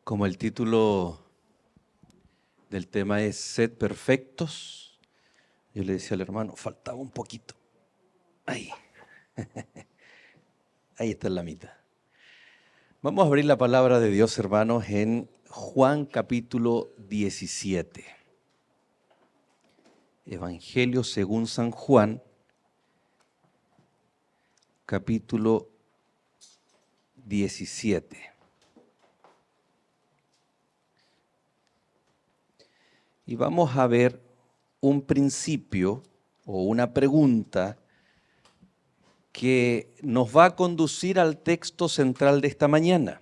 Como el título del tema es Sed perfectos, yo le decía al hermano, faltaba un poquito. Ahí. Ahí está en la mitad. Vamos a abrir la palabra de Dios, hermanos, en Juan capítulo 17. Evangelio según San Juan, capítulo 17. Y vamos a ver un principio o una pregunta que nos va a conducir al texto central de esta mañana.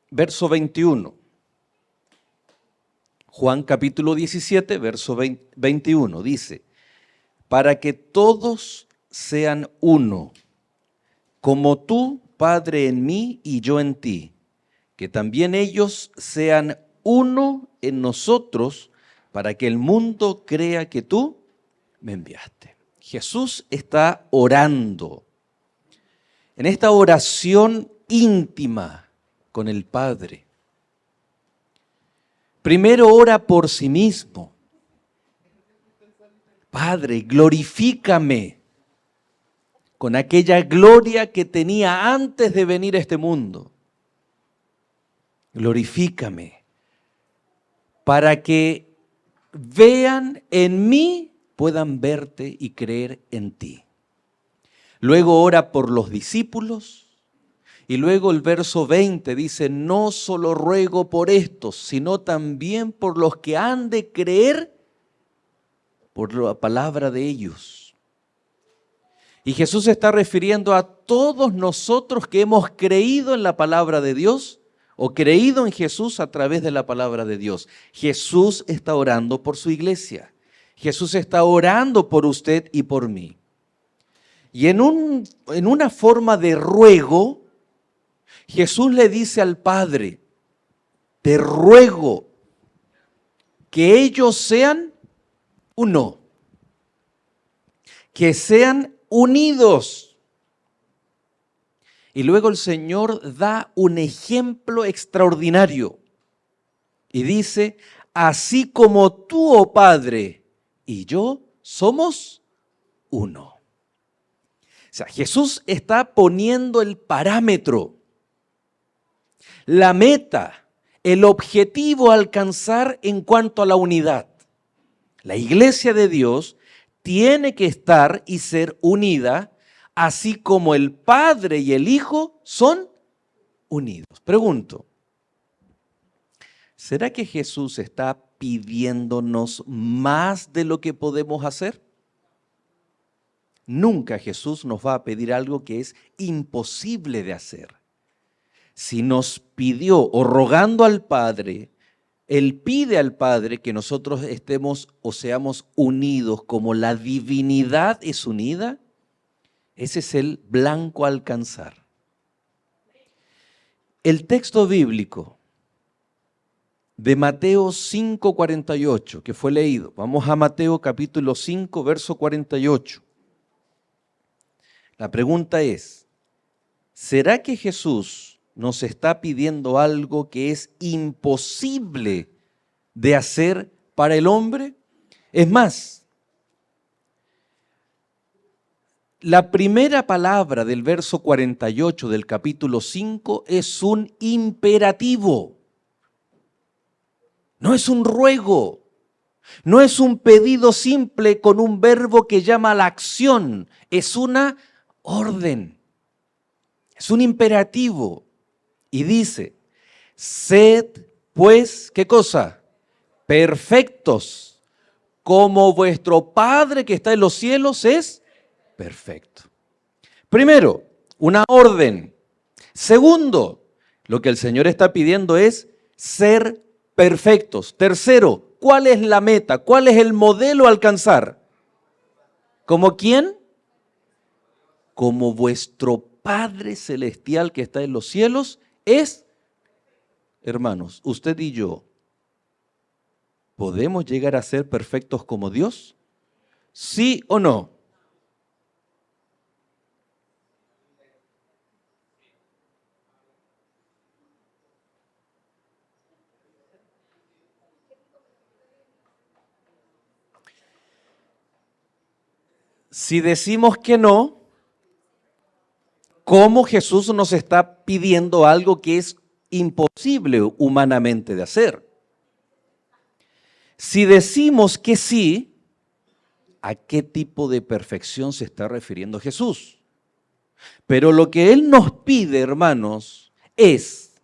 Verso 21. Juan capítulo 17, verso 21 dice, para que todos sean uno, como tú, Padre, en mí y yo en ti, que también ellos sean uno en nosotros, para que el mundo crea que tú me enviaste. Jesús está orando. En esta oración íntima con el Padre, primero ora por sí mismo. Padre, glorifícame con aquella gloria que tenía antes de venir a este mundo. Glorifícame para que vean en mí, puedan verte y creer en ti. Luego ora por los discípulos y luego el verso 20 dice, no solo ruego por estos, sino también por los que han de creer por la palabra de ellos. Y Jesús se está refiriendo a todos nosotros que hemos creído en la palabra de Dios o creído en Jesús a través de la palabra de Dios. Jesús está orando por su iglesia. Jesús está orando por usted y por mí. Y en una forma de ruego, Jesús le dice al Padre, te ruego que ellos sean uno, que sean unidos. Y luego el Señor da un ejemplo extraordinario y dice, así como tú, oh Padre, y yo somos uno. O sea, Jesús está poniendo el parámetro, la meta, el objetivo a alcanzar en cuanto a la unidad. La iglesia de Dios tiene que estar y ser unida, así como el Padre y el Hijo son unidos. Pregunto, ¿será que Jesús está pidiéndonos más de lo que podemos hacer? Nunca Jesús nos va a pedir algo que es imposible de hacer. Si nos pidió o rogando al Padre, Él pide al Padre que nosotros estemos o seamos unidos como la divinidad es unida, ese es el blanco a alcanzar. El texto bíblico de Mateo 5:48 que fue leído, vamos a Mateo capítulo 5, verso 48. La pregunta es, ¿será que Jesús nos está pidiendo algo que es imposible de hacer para el hombre? Es más, la primera palabra del verso 48 del capítulo 5 es un imperativo. No es un ruego, no es un pedido simple con un verbo que llama a la acción, es una orden, es un imperativo. Y dice, sed pues, ¿qué cosa? Perfectos, como vuestro Padre que está en los cielos es perfecto. Primero, una orden. Segundo, lo que el Señor está pidiendo es ser perfectos. Tercero, ¿cuál es la meta? ¿Cuál es el modelo a alcanzar? ¿Como quién? Como vuestro Padre celestial que está en los cielos es, hermanos, usted y yo, ¿podemos llegar a ser perfectos como Dios? ¿Sí o no? Si decimos que no, ¿cómo Jesús nos está pidiendo algo que es imposible humanamente de hacer? Si decimos que sí, ¿a qué tipo de perfección se está refiriendo Jesús? Pero lo que Él nos pide, hermanos, es,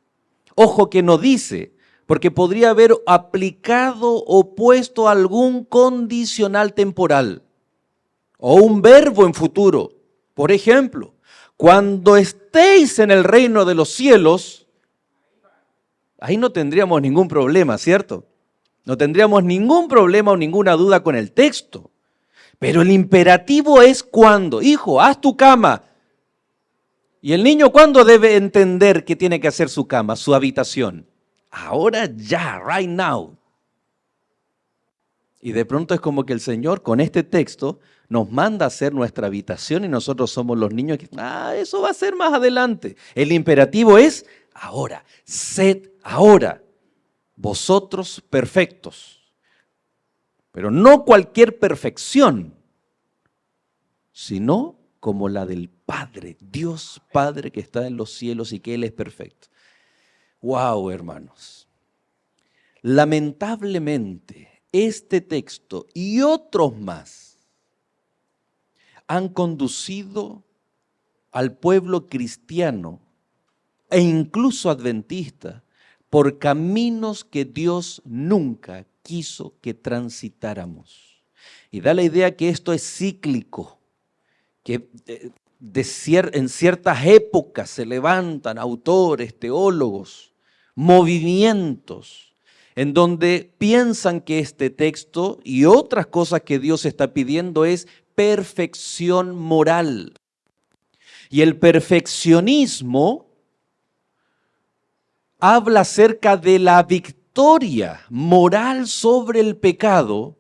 ojo que no dice, porque podría haber aplicado o puesto algún condicional temporal o un verbo en futuro. Por ejemplo, cuando estéis en el reino de los cielos, ahí no tendríamos ningún problema, ¿cierto? No tendríamos ningún problema o ninguna duda con el texto. Pero el imperativo es cuando, hijo, haz tu cama. ¿Y el niño cuándo debe entender que tiene que hacer su cama, su habitación? Ahora ya, right now. Y de pronto es como que el Señor con este texto nos manda a hacer nuestra habitación y nosotros somos los niños que, eso va a ser más adelante. El imperativo es ahora, sed ahora, vosotros perfectos. Pero no cualquier perfección, sino como la del Padre, Dios Padre que está en los cielos y que Él es perfecto. ¡Wow, hermanos! Lamentablemente, este texto y otros más han conducido al pueblo cristiano e incluso adventista por caminos que Dios nunca quiso que transitáramos. Y da la idea que esto es cíclico, que en ciertas épocas se levantan autores, teólogos, movimientos, en donde piensan que este texto y otras cosas que Dios está pidiendo es perfección moral. Y el perfeccionismo habla acerca de la victoria moral sobre el pecado,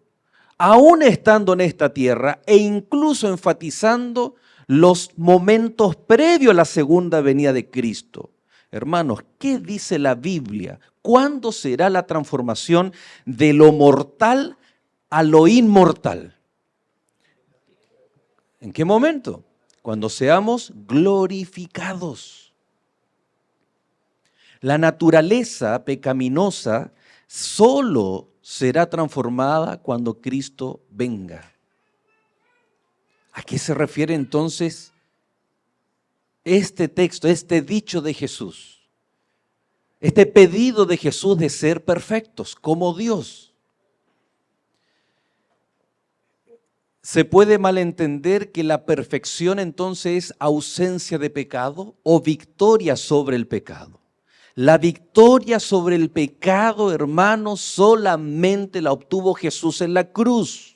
aún estando en esta tierra e incluso enfatizando los momentos previos a la segunda venida de Cristo. Hermanos, ¿qué dice la Biblia? ¿Cuándo será la transformación de lo mortal a lo inmortal? ¿En qué momento? Cuando seamos glorificados. La naturaleza pecaminosa solo será transformada cuando Cristo venga. ¿A qué se refiere entonces este texto, este dicho de Jesús? Este pedido de Jesús de ser perfectos como Dios. ¿Se puede malentender que la perfección entonces es ausencia de pecado o victoria sobre el pecado? La victoria sobre el pecado, hermanos, solamente la obtuvo Jesús en la cruz.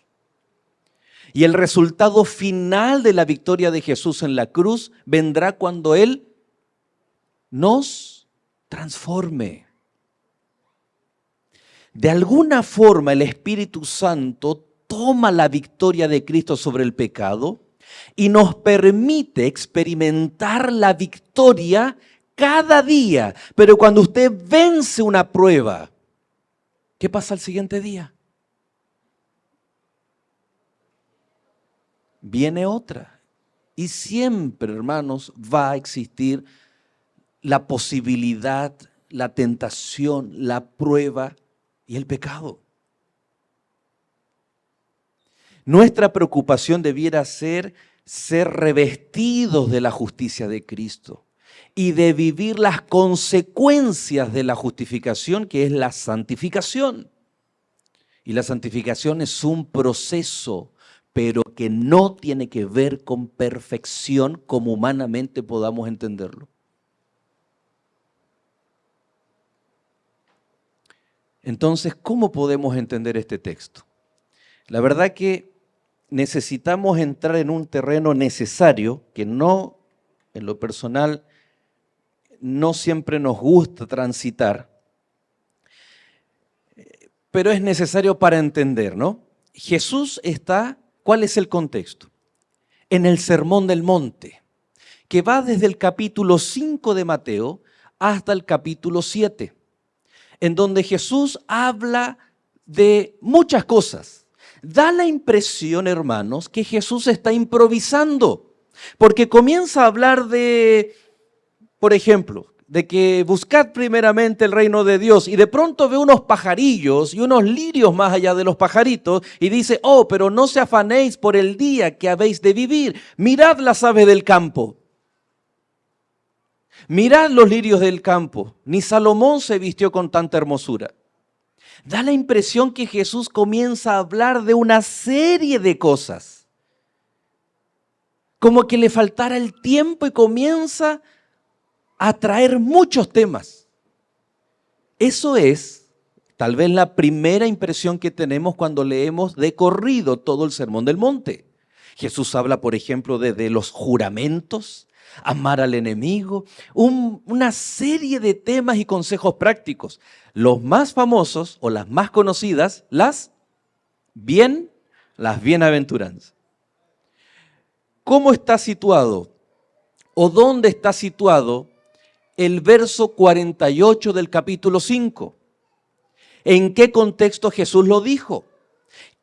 Y el resultado final de la victoria de Jesús en la cruz vendrá cuando Él nos transforme. De alguna forma el Espíritu Santo toma la victoria de Cristo sobre el pecado y nos permite experimentar la victoria cada día. Pero cuando usted vence una prueba, ¿qué pasa al siguiente día? Viene otra. Y siempre, hermanos, va a existir la posibilidad, la tentación, la prueba y el pecado. Nuestra preocupación debiera ser revestidos de la justicia de Cristo y de vivir las consecuencias de la justificación, que es la santificación. Y la santificación es un proceso, pero que no tiene que ver con perfección como humanamente podamos entenderlo. Entonces, ¿cómo podemos entender este texto? La verdad que necesitamos entrar en un terreno necesario que no, en lo personal, no siempre nos gusta transitar, pero es necesario para entender, ¿no? Jesús está, ¿cuál es el contexto? En el Sermón del Monte, que va desde el capítulo 5 de Mateo hasta el capítulo 7, en donde Jesús habla de muchas cosas, Da la impresión, hermanos, que Jesús está improvisando, porque comienza a hablar de, por ejemplo, de que buscad primeramente el reino de Dios y de pronto ve unos pajarillos y unos lirios más allá de los pajaritos y dice, oh, pero no se afanéis por el día que habéis de vivir. Mirad las aves del campo. Mirad los lirios del campo. Ni Salomón se vistió con tanta hermosura. Da la impresión que Jesús comienza a hablar de una serie de cosas. Como que le faltara el tiempo y comienza a traer muchos temas. Eso es tal vez la primera impresión que tenemos cuando leemos de corrido todo el Sermón del Monte. Jesús habla, por ejemplo, de los juramentos, amar al enemigo, una serie de temas y consejos prácticos. Los más famosos o las más conocidas, las bienaventuranzas. ¿Cómo está situado o dónde está situado el verso 48 del capítulo 5? ¿En qué contexto Jesús lo dijo?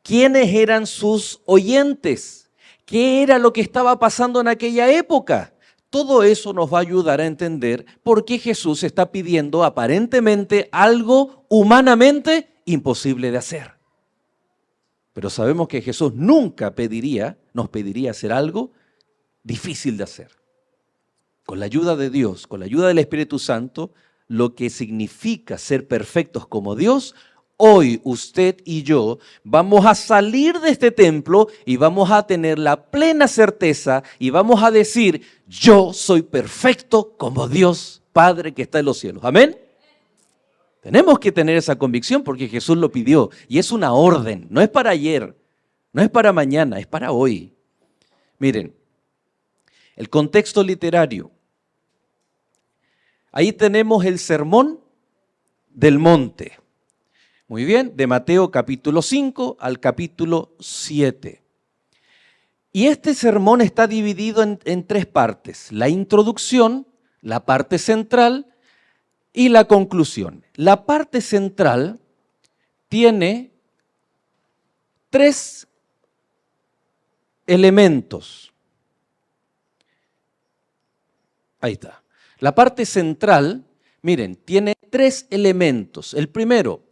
¿Quiénes eran sus oyentes? ¿Qué era lo que estaba pasando en aquella época? Todo eso nos va a ayudar a entender por qué Jesús está pidiendo aparentemente algo humanamente imposible de hacer. Pero sabemos que Jesús nunca nos pediría hacer algo difícil de hacer. Con la ayuda de Dios, con la ayuda del Espíritu Santo, lo que significa ser perfectos como Dios, hoy usted y yo vamos a salir de este templo y vamos a tener la plena certeza y vamos a decir, yo soy perfecto como Dios Padre que está en los cielos. ¿Amén? Tenemos que tener esa convicción porque Jesús lo pidió y es una orden, no es para ayer, no es para mañana, es para hoy. Miren, el contexto literario. Ahí tenemos el Sermón del Monte. Muy bien, de Mateo capítulo 5 al capítulo 7. Y este sermón está dividido en tres partes. La introducción, la parte central y la conclusión. La parte central tiene tres elementos. Ahí está. La parte central, miren, tiene tres elementos. El primero,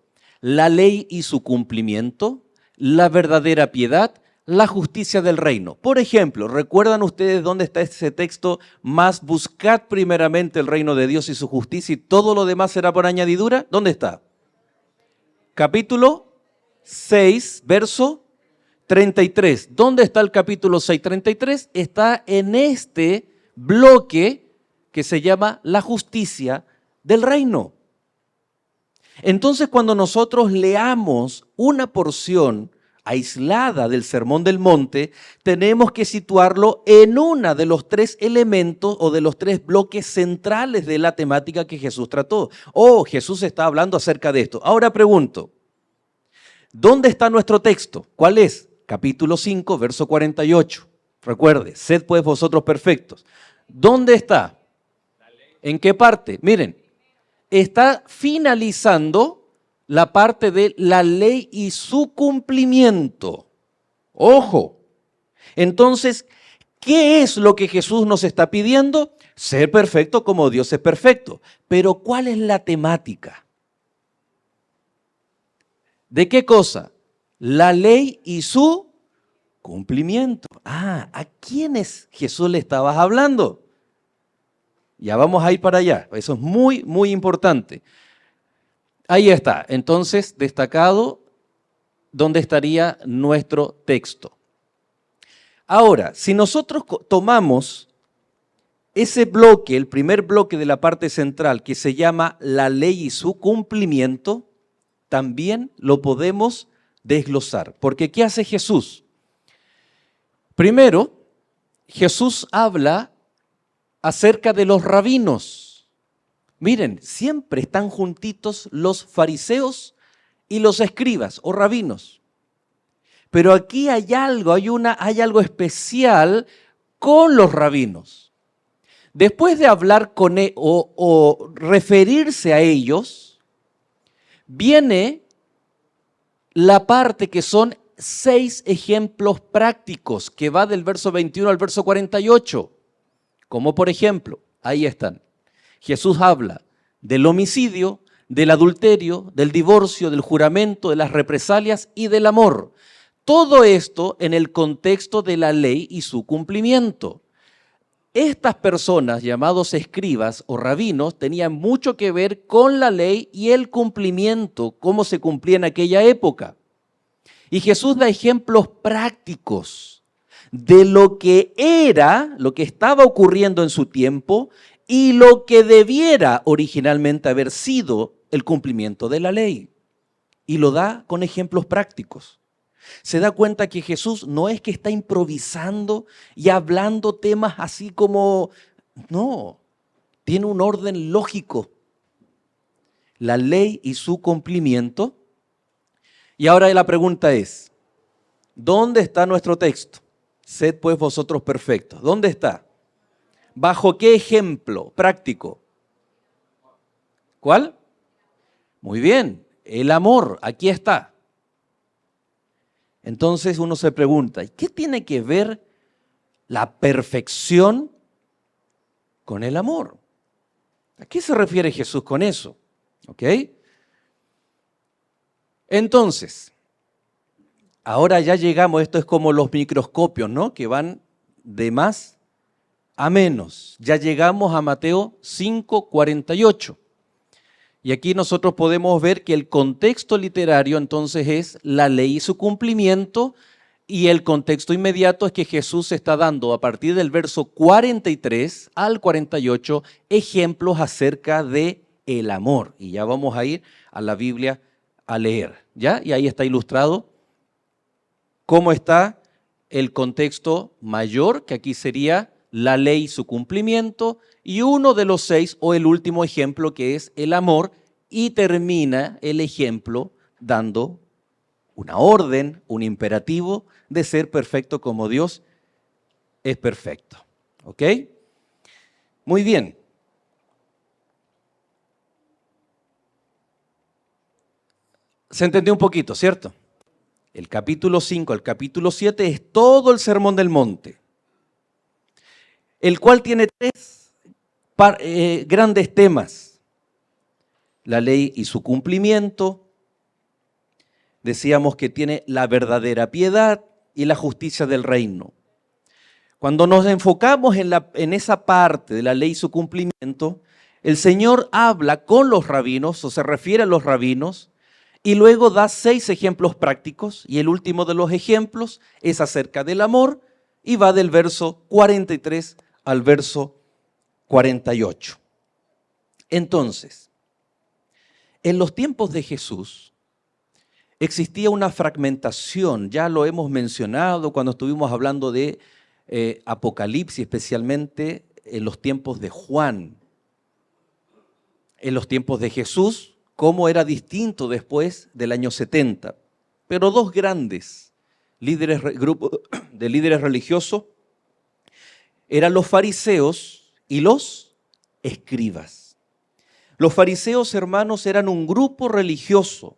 la ley y su cumplimiento, la verdadera piedad, la justicia del reino. Por ejemplo, ¿recuerdan ustedes dónde está ese texto? Más buscad primeramente el reino de Dios y su justicia y todo lo demás será por añadidura. ¿Dónde está? Capítulo 6, verso 33. ¿Dónde está el capítulo 6, 33? Está en este bloque que se llama la justicia del reino. Entonces, cuando nosotros leamos una porción aislada del Sermón del Monte, tenemos que situarlo en uno de los tres elementos o de los tres bloques centrales de la temática que Jesús trató. Jesús está hablando acerca de esto. Ahora pregunto, ¿dónde está nuestro texto? ¿Cuál es? Capítulo 5, verso 48. Recuerde, sed pues vosotros perfectos. ¿Dónde está? ¿En qué parte? Miren, está finalizando la parte de la ley y su cumplimiento. Ojo. Entonces, ¿qué es lo que Jesús nos está pidiendo? Ser perfecto como Dios es perfecto. Pero ¿cuál es la temática? ¿De qué cosa? La ley y su cumplimiento. ¿A quiénes Jesús le estabas hablando? Ya vamos a ir para allá. Eso es muy, muy importante. Ahí está. Entonces, destacado, ¿dónde estaría nuestro texto? Ahora, si nosotros tomamos ese bloque, el primer bloque de la parte central, que se llama la ley y su cumplimiento, también lo podemos desglosar. Porque ¿qué hace Jesús? Primero, Jesús habla acerca de los rabinos. Miren, siempre están juntitos los fariseos y los escribas o rabinos. Pero aquí hay algo especial con los rabinos. Después de hablar con o referirse a ellos, viene la parte que son 6 ejemplos prácticos que va del verso 21 al verso 48. Como por ejemplo, ahí están. Jesús habla del homicidio, del adulterio, del divorcio, del juramento, de las represalias y del amor. Todo esto en el contexto de la ley y su cumplimiento. Estas personas, llamados escribas o rabinos, tenían mucho que ver con la ley y el cumplimiento, cómo se cumplía en aquella época. Y Jesús da ejemplos prácticos de lo que era, lo que estaba ocurriendo en su tiempo y lo que debiera originalmente haber sido el cumplimiento de la ley. Y lo da con ejemplos prácticos. Se da cuenta que Jesús no es que está improvisando y hablando temas así como, no, tiene un orden lógico. La ley y su cumplimiento. Y ahora la pregunta es, ¿dónde está nuestro texto? Sed pues vosotros perfectos. ¿Dónde está? ¿Bajo qué ejemplo práctico? ¿Cuál? Muy bien, el amor, aquí está. Entonces uno se pregunta, ¿qué tiene que ver la perfección con el amor? ¿A qué se refiere Jesús con eso? ¿Ok? Entonces, ahora ya llegamos, esto es como los microscopios, ¿no? Que van de más a menos. Ya llegamos a Mateo 5:48. Y aquí nosotros podemos ver que el contexto literario entonces es la ley y su cumplimiento, y el contexto inmediato es que Jesús está dando a partir del verso 43 al 48 ejemplos acerca de el amor. Y ya vamos a ir a la Biblia a leer, ¿ya? Y ahí está ilustrado cómo está el contexto mayor, que aquí sería la ley y su cumplimiento, y uno de los 6, o el último ejemplo, que es el amor, y termina el ejemplo dando una orden, un imperativo de ser perfecto como Dios es perfecto. ¿Ok? Muy bien. Se entendió un poquito, ¿cierto? El capítulo 5 al capítulo 7 es todo el Sermón del Monte, el cual tiene 3 grandes temas: la ley y su cumplimiento. Decíamos que tiene la verdadera piedad y la justicia del reino. Cuando nos enfocamos en esa parte de la ley y su cumplimiento, el Señor habla con los rabinos, o se refiere a los rabinos, y luego da 6 ejemplos prácticos, y el último de los ejemplos es acerca del amor, y va del verso 43 al verso 48. Entonces, en los tiempos de Jesús existía una fragmentación, ya lo hemos mencionado cuando estuvimos hablando de Apocalipsis, especialmente en los tiempos de Juan. En los tiempos de Jesús, cómo era distinto después del año 70. Pero 2 grandes grupos de líderes religiosos eran los fariseos y los escribas. Los fariseos, hermanos, eran un grupo religioso.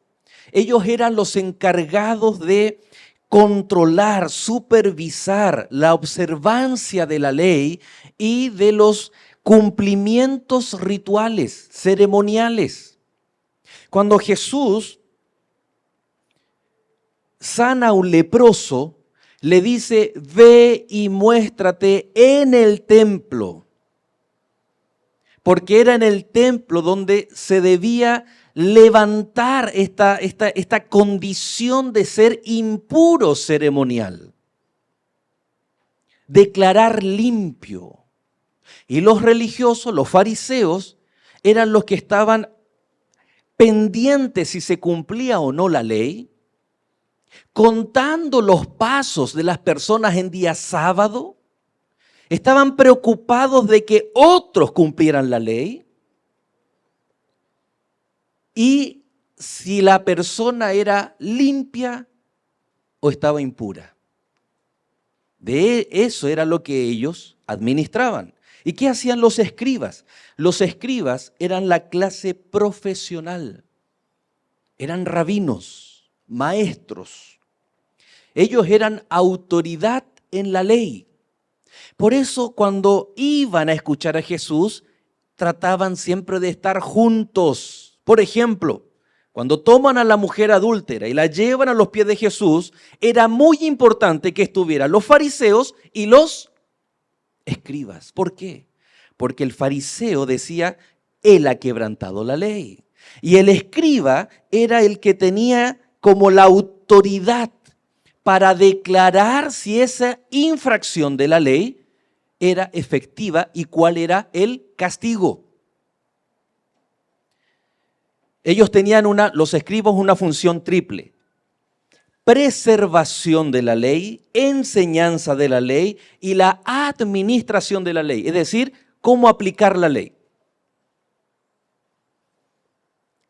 Ellos eran los encargados de controlar, supervisar la observancia de la ley y de los cumplimientos rituales, ceremoniales. Cuando Jesús sana a un leproso, le dice: ve y muéstrate en el templo, porque era en el templo donde se debía levantar esta condición de ser impuro ceremonial, declarar limpio. Y los religiosos, los fariseos, eran los que estaban pendientes si se cumplía o no la ley, contando los pasos de las personas en día sábado. Estaban preocupados de que otros cumplieran la ley, y si la persona era limpia o estaba impura. De eso era lo que ellos administraban. ¿Y qué hacían los escribas? Los escribas eran la clase profesional, eran rabinos, maestros. Ellos eran autoridad en la ley. Por eso cuando iban a escuchar a Jesús, trataban siempre de estar juntos. Por ejemplo, cuando toman a la mujer adúltera y la llevan a los pies de Jesús, era muy importante que estuvieran los fariseos y los escribas. ¿Por qué? Porque el fariseo decía, él ha quebrantado la ley. Y el escriba era el que tenía como la autoridad para declarar si esa infracción de la ley era efectiva y cuál era el castigo. Ellos tenían los escribas una función triple: preservación de la ley, enseñanza de la ley y la administración de la ley, es decir, cómo aplicar la ley.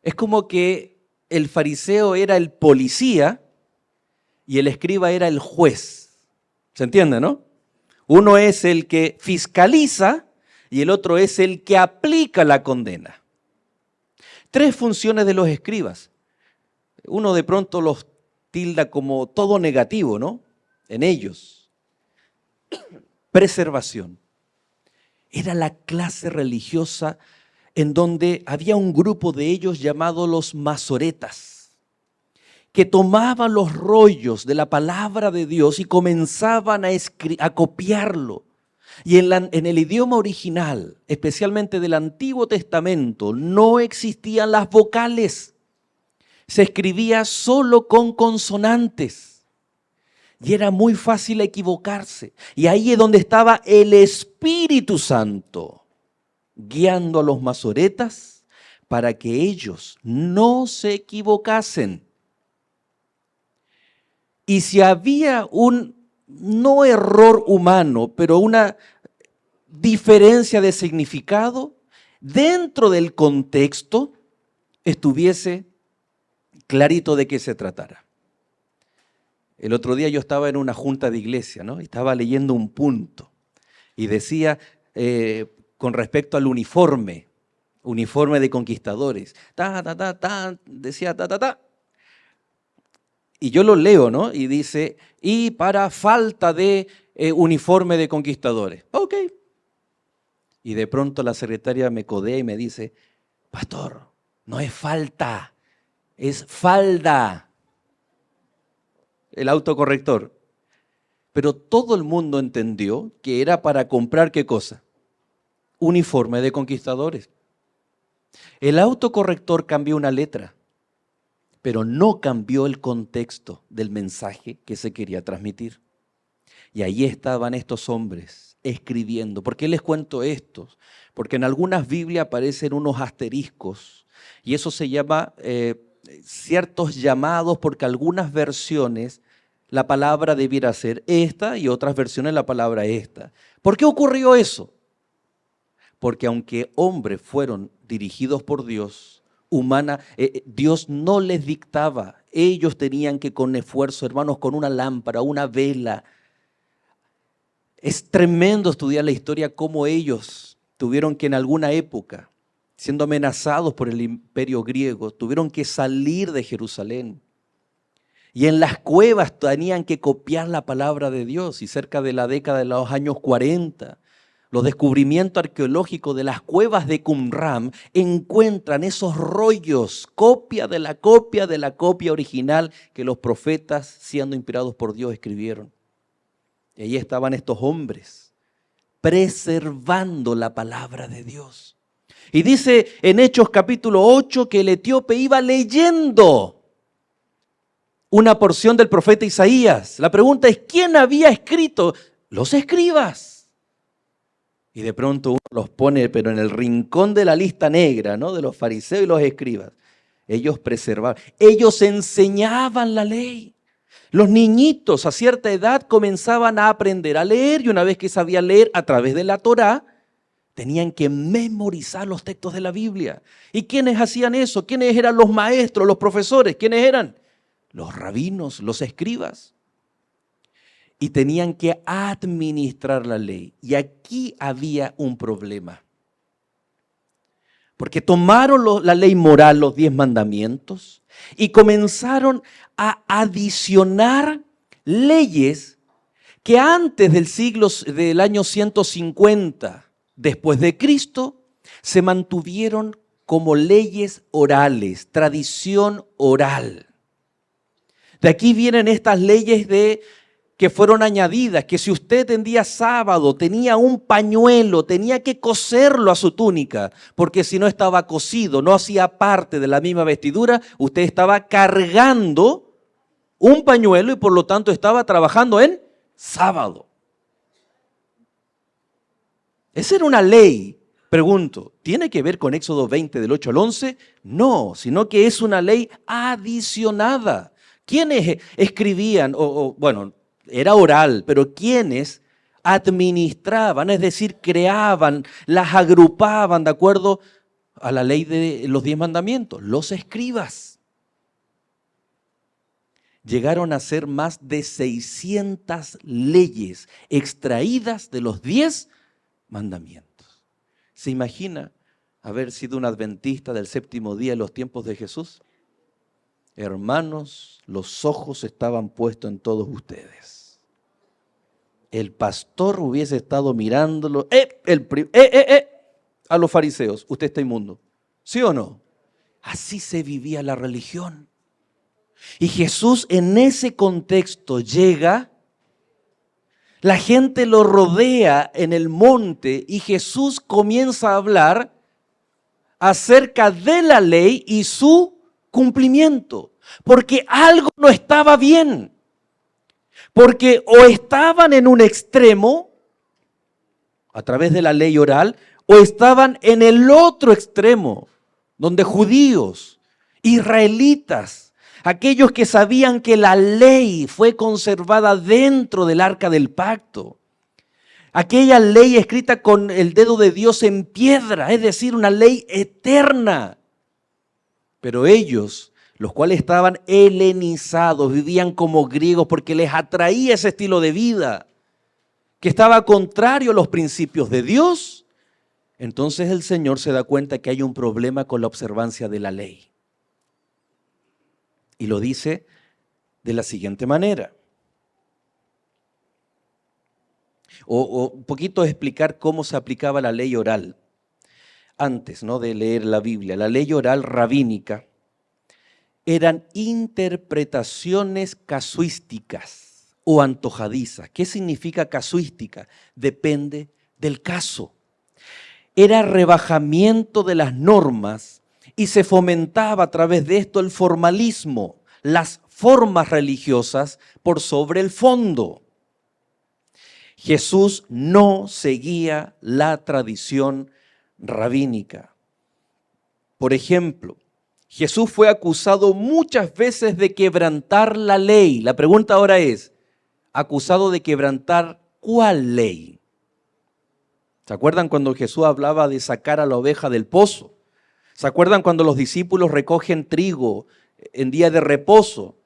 Es como que el fariseo era el policía y el escriba era el juez. ¿Se entiende, no? Uno es el que fiscaliza y el otro es el que aplica la condena. 3 funciones de los escribas. Uno de pronto los tilda como todo negativo, ¿no? En ellos. Preservación. Era la clase religiosa en donde había un grupo de ellos llamado los masoretas, que tomaban los rollos de la palabra de Dios y comenzaban a copiarlo. Y en el idioma original, especialmente del Antiguo Testamento, no existían las vocales. Se escribía solo con consonantes. Y era muy fácil equivocarse. Y ahí es donde estaba el Espíritu Santo, guiando a los masoretas para que ellos no se equivocasen. Y si había no error humano, pero una diferencia de significado, dentro del contexto estuviese clarito de qué se tratara. El otro día yo estaba en una junta de iglesia, ¿no? Estaba leyendo un punto y decía con respecto al uniforme de conquistadores, decía Y yo lo leo, ¿no? Y dice, y para falta de uniforme de conquistadores. Ok. Y de pronto la secretaria me codea y me dice, pastor, no es falta, es falda. El autocorrector. Pero todo el mundo entendió que era para comprar ¿qué cosa? Uniforme de conquistadores. El autocorrector cambió una letra, pero no cambió el contexto del mensaje que se quería transmitir. Y ahí estaban estos hombres escribiendo. ¿Por qué les cuento esto? Porque en algunas Biblias aparecen unos asteriscos y eso se llama ciertos llamados, porque algunas versiones la palabra debiera ser esta y otras versiones la palabra esta. ¿Por qué ocurrió eso? Porque aunque hombres fueron dirigidos por Dios, Dios no les dictaba. Ellos tenían que con esfuerzo, hermanos, con una lámpara, una vela. Es tremendo estudiar la historia cómo ellos tuvieron que en alguna época, siendo amenazados por el imperio griego, tuvieron que salir de Jerusalén. Y en las cuevas tenían que copiar la palabra de Dios. Y cerca de la década de los años 40, los descubrimientos arqueológicos de las cuevas de Qumran encuentran esos rollos, copia de la copia original que los profetas, siendo inspirados por Dios, escribieron. Y ahí estaban estos hombres preservando la palabra de Dios. Y dice en Hechos capítulo 8 que el etíope iba leyendo una porción del profeta Isaías. La pregunta es, ¿quién había escrito? Los escribas. Y de pronto uno los pone, pero en el rincón de la lista negra, ¿no? De los fariseos y los escribas. Ellos preservaban, ellos enseñaban la ley. Los niñitos a cierta edad comenzaban a aprender a leer y una vez que sabían leer a través de la Torá, tenían que memorizar los textos de la Biblia. ¿Y quiénes hacían eso? ¿Quiénes eran los maestros, los profesores? ¿Quiénes eran? Los rabinos, los escribas. Y tenían que administrar la ley. Y aquí había un problema. Porque tomaron la ley moral, los 10 mandamientos, y comenzaron a adicionar leyes que antes del año 150 después de Cristo se mantuvieron como leyes orales, tradición oral. De aquí vienen estas leyes que fueron añadidas, que si usted en día sábado tenía un pañuelo, tenía que coserlo a su túnica, porque si no estaba cosido, no hacía parte de la misma vestidura, usted estaba cargando un pañuelo y por lo tanto estaba trabajando en sábado. Esa era una ley. Pregunto, ¿tiene que ver con Éxodo 20 del 8 al 11? No, sino que es una ley adicionada. ¿Quiénes escribían? Bueno, era oral, pero ¿quiénes administraban? Es decir, creaban, las agrupaban de acuerdo a la ley de los 10 mandamientos. Los escribas. Llegaron a ser más de 600 leyes extraídas de los 10 mandamientos. ¿Se imagina haber sido un adventista del séptimo día en los tiempos de Jesús? Hermanos, los ojos estaban puestos en todos ustedes. El pastor hubiese estado mirándolo, a los fariseos, usted está inmundo. ¿Sí o no? Así se vivía la religión. Y Jesús en ese contexto llega, la gente lo rodea en el monte y Jesús comienza a hablar acerca de la ley y su cumplimiento. Porque algo no estaba bien. Porque o estaban en un extremo, a través de la ley oral, o estaban en el otro extremo, donde judíos, israelitas, aquellos que sabían que la ley fue conservada dentro del arca del pacto. Aquella ley escrita con el dedo de Dios en piedra, es decir, una ley eterna. Pero ellos, los cuales estaban helenizados, vivían como griegos porque les atraía ese estilo de vida, que estaba contrario a los principios de Dios. Entonces el Señor se da cuenta que hay un problema con la observancia de la ley. Y lo dice de la siguiente manera. O un poquito explicar cómo se aplicaba la ley oral. Antes, ¿no?, de leer la Biblia, la ley oral rabínica eran interpretaciones casuísticas o antojadizas. ¿Qué significa casuística? Depende del caso. Era rebajamiento de las normas y se fomentaba a través de esto el formalismo, las formas religiosas por sobre el fondo. Jesús no seguía la tradición rabínica. Por ejemplo, Jesús fue acusado muchas veces de quebrantar la ley. La pregunta ahora es, ¿acusado de quebrantar cuál ley? ¿Se acuerdan cuando Jesús hablaba de sacar a la oveja del pozo? ¿Se acuerdan cuando los discípulos recogen trigo en día de reposo?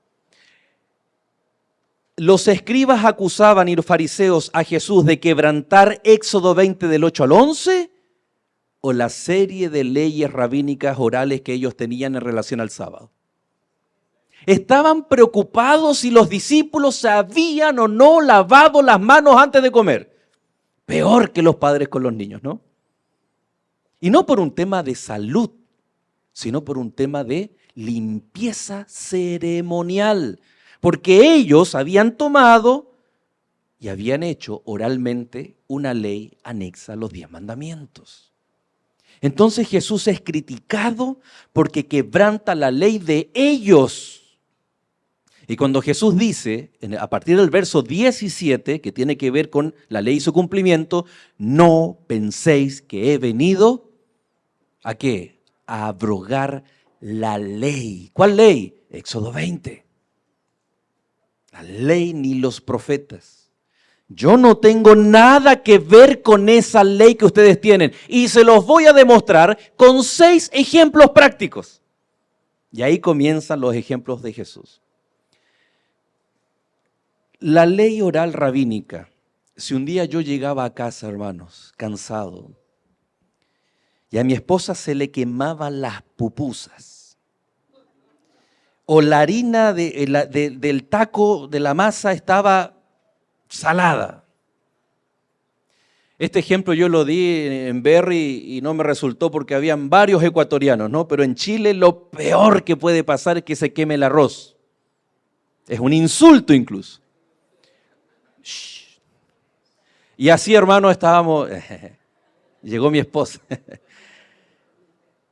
Los escribas acusaban y los fariseos a Jesús de quebrantar Éxodo 20 del 8 al 11 o la serie de leyes rabínicas orales que ellos tenían en relación al sábado. Estaban preocupados si los discípulos se habían o no lavado las manos antes de comer. Peor que los padres con los niños, ¿no? Y no por un tema de salud, sino por un tema de limpieza ceremonial. Porque ellos habían tomado y habían hecho oralmente una ley anexa a los 10 mandamientos. Entonces Jesús es criticado porque quebranta la ley de ellos. Y cuando Jesús dice, a partir del verso 17, que tiene que ver con la ley y su cumplimiento, no penséis que he venido, ¿a qué? A abrogar la ley. ¿Cuál ley? Éxodo 20. La ley ni los profetas. Yo no tengo nada que ver con esa ley que ustedes tienen. Y se los voy a demostrar con 6 ejemplos prácticos. Y ahí comienzan los ejemplos de Jesús. La ley oral rabínica. Si un día yo llegaba a casa, hermanos, cansado, y a mi esposa se le quemaban las pupusas, o la harina del taco de la masa estaba salada. Este ejemplo yo lo di en Berry y no me resultó porque habían varios ecuatorianos, ¿no? Pero en Chile lo peor que puede pasar es que se queme el arroz. Es un insulto incluso. Shh. Y así, hermano, estábamos. Llegó mi esposa.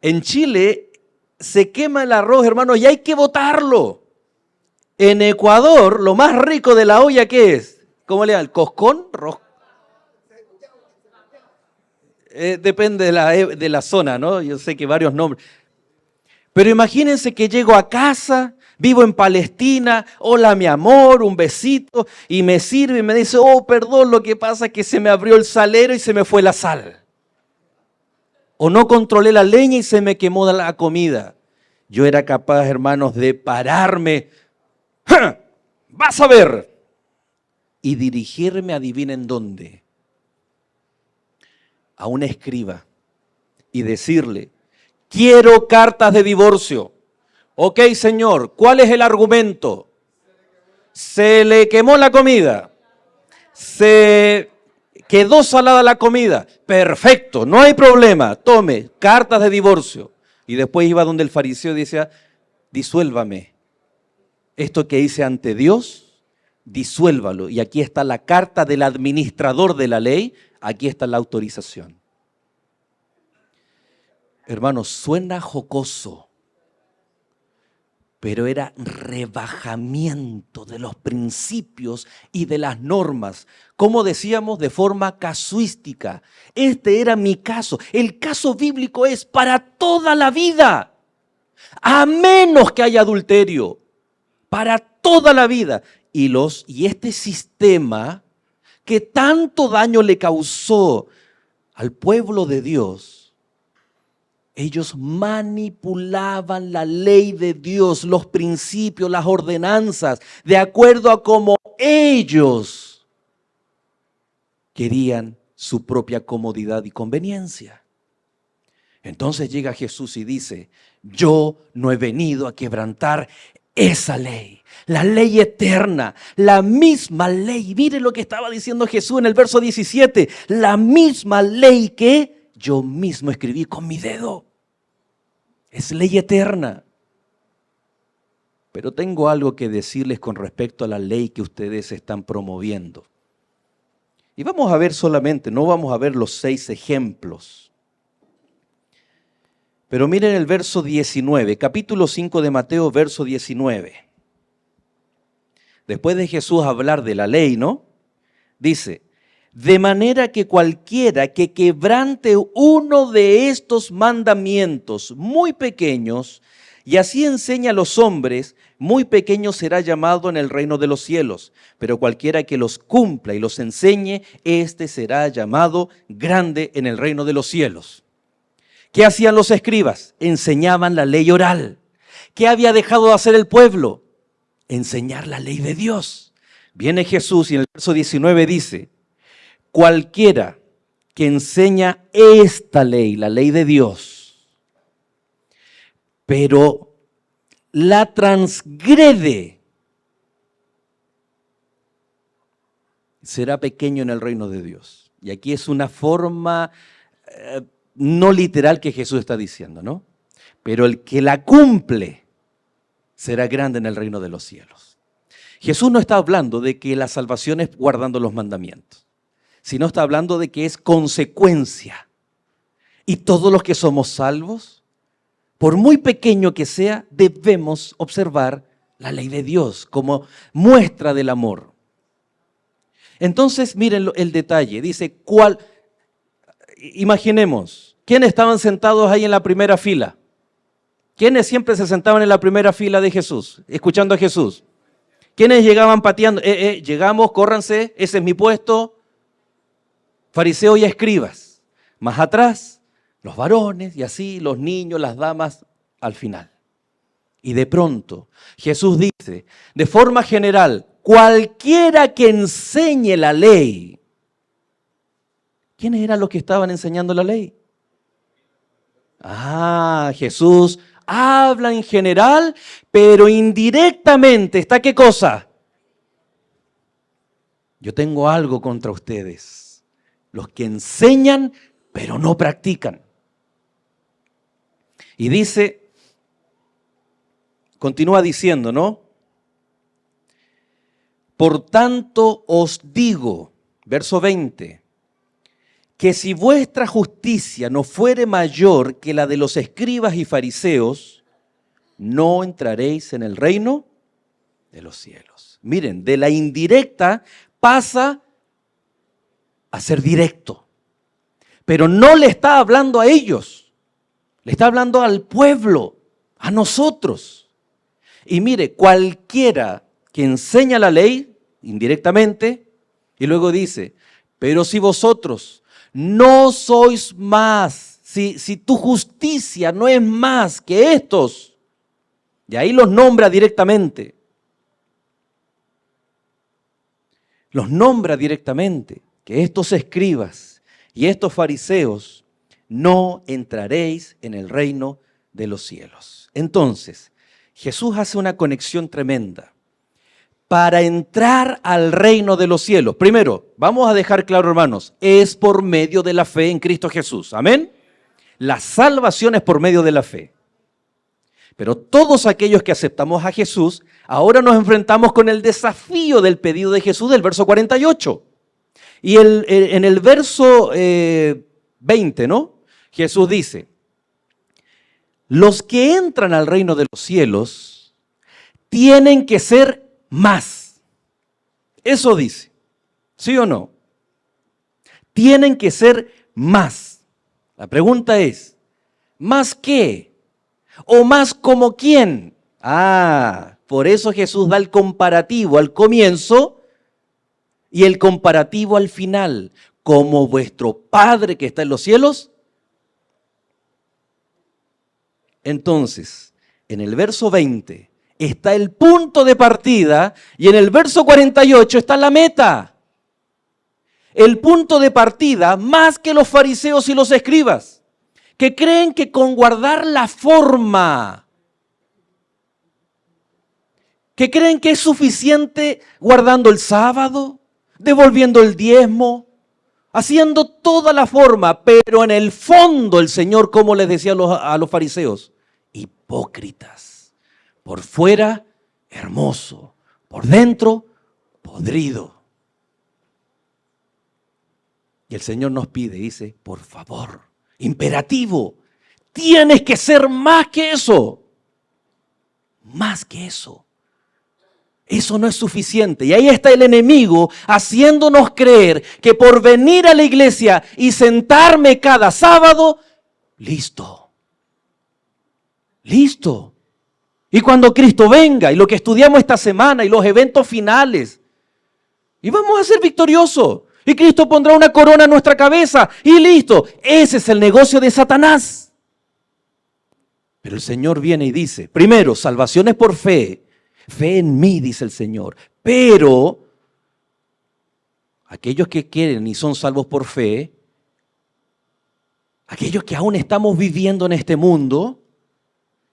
En Chile se quema el arroz, hermano, y hay que botarlo. En Ecuador, lo más rico de la olla, ¿qué es? ¿Cómo le llaman? ¿Coscón? Depende de la zona, ¿no? Yo sé que varios nombres. Pero imagínense que llego a casa, vivo en Palestina, hola mi amor, un besito, y me sirve y me dice, oh, perdón, lo que pasa es que se me abrió el salero y se me fue la sal. O no controlé la leña y se me quemó la comida. Yo era capaz, hermanos, de pararme, ¡ja! Vas a ver, y dirigirme, adivinen dónde, a un escriba y decirle, quiero cartas de divorcio. Ok, señor, ¿cuál es el argumento? Se le quemó la comida, se quedó salada la comida. Perfecto, no hay problema, tome, cartas de divorcio. Y después iba donde el fariseo y decía, disuélvame. Esto que hice ante Dios, disuélvalo. Y aquí está la carta del administrador de la ley, aquí está la autorización. Hermanos, suena jocoso, pero era rebajamiento de los principios y de las normas. Como decíamos, de forma casuística. Este era mi caso. El caso bíblico es para toda la vida, a menos que haya adulterio, para toda la vida. Y este sistema que tanto daño le causó al pueblo de Dios, ellos manipulaban la ley de Dios, los principios, las ordenanzas, de acuerdo a cómo ellos querían su propia comodidad y conveniencia. Entonces llega Jesús y dice, yo no he venido a quebrantar esa ley, la ley eterna, la misma ley. Mire lo que estaba diciendo Jesús en el verso 17, la misma ley que yo mismo escribí con mi dedo. Es ley eterna. Pero tengo algo que decirles con respecto a la ley que ustedes están promoviendo. Y vamos a ver solamente, no vamos a ver los 6 ejemplos. Pero miren el verso 19, capítulo 5 de Mateo, verso 19. Después de Jesús hablar de la ley, ¿no? Dice, de manera que cualquiera que quebrante uno de estos mandamientos muy pequeños y así enseña a los hombres, muy pequeño será llamado en el reino de los cielos. Pero cualquiera que los cumpla y los enseñe, éste será llamado grande en el reino de los cielos. ¿Qué hacían los escribas? Enseñaban la ley oral. ¿Qué había dejado de hacer el pueblo? Enseñar la ley de Dios. Viene Jesús y en el verso 19 dice, cualquiera que enseña esta ley, la ley de Dios, pero la transgrede, será pequeño en el reino de Dios. Y aquí es una forma no literal que Jesús está diciendo, ¿no? Pero el que la cumple será grande en el reino de los cielos. Jesús no está hablando de que la salvación es guardando los mandamientos, sino está hablando de que es consecuencia. Y todos los que somos salvos, por muy pequeño que sea, debemos observar la ley de Dios como muestra del amor. Entonces, miren el detalle. Dice, imaginemos, ¿quiénes estaban sentados ahí en la primera fila? ¿Quiénes siempre se sentaban en la primera fila de Jesús, escuchando a Jesús? ¿Quiénes llegaban pateando? Llegamos, córranse, ese es mi puesto. Fariseos y escribas. Más atrás, los varones y así los niños, las damas al final. Y de pronto Jesús dice, de forma general, cualquiera que enseñe la ley. ¿Quiénes eran los que estaban enseñando la ley? Jesús habla en general, pero indirectamente está ¿qué cosa? Yo tengo algo contra ustedes, los que enseñan, pero no practican. Y dice, continúa diciendo, ¿no? Por tanto os digo, verso 20, que si vuestra justicia no fuere mayor que la de los escribas y fariseos, no entraréis en el reino de los cielos. Miren, de la indirecta pasa a ser directo, pero no le está hablando a ellos, le está hablando al pueblo, a nosotros. Y mire, cualquiera que enseña la ley indirectamente, y luego dice, pero si vosotros no sois más, si tu justicia no es más que estos, y ahí los nombra directamente. Los nombra directamente, que estos escribas y estos fariseos no entraréis en el reino de los cielos. Entonces, Jesús hace una conexión tremenda. Para entrar al reino de los cielos, primero, vamos a dejar claro, hermanos, es por medio de la fe en Cristo Jesús. Amén. La salvación es por medio de la fe. Pero todos aquellos que aceptamos a Jesús, ahora nos enfrentamos con el desafío del pedido de Jesús del verso 48. Y en el verso 20, ¿no? Jesús dice, los que entran al reino de los cielos tienen que ser más. Eso dice, ¿sí o no? Tienen que ser más. La pregunta es, ¿más qué? ¿O más como quién? Por eso Jesús da el comparativo al comienzo y el comparativo al final. Como vuestro Padre que está en los cielos. Entonces, en el verso 20 está el punto de partida y en el verso 48 está la meta. El punto de partida más que los fariseos y los escribas, que creen que con guardar la forma, que creen que es suficiente guardando el sábado, devolviendo el diezmo, haciendo toda la forma, pero en el fondo el Señor, como les decía a los fariseos, hipócritas. Por fuera, hermoso. Por dentro, podrido. Y el Señor nos pide, dice, por favor, imperativo, tienes que ser más que eso. Más que eso. Eso no es suficiente. Y ahí está el enemigo haciéndonos creer que por venir a la iglesia y sentarme cada sábado, listo. Listo. Y cuando Cristo venga, y lo que estudiamos esta semana, y los eventos finales, y vamos a ser victoriosos. Y Cristo pondrá una corona en nuestra cabeza, y listo. Ese es el negocio de Satanás. Pero el Señor viene y dice, primero, salvación es por fe. Fe en mí, dice el Señor. Pero aquellos que quieren y son salvos por fe, aquellos que aún estamos viviendo en este mundo,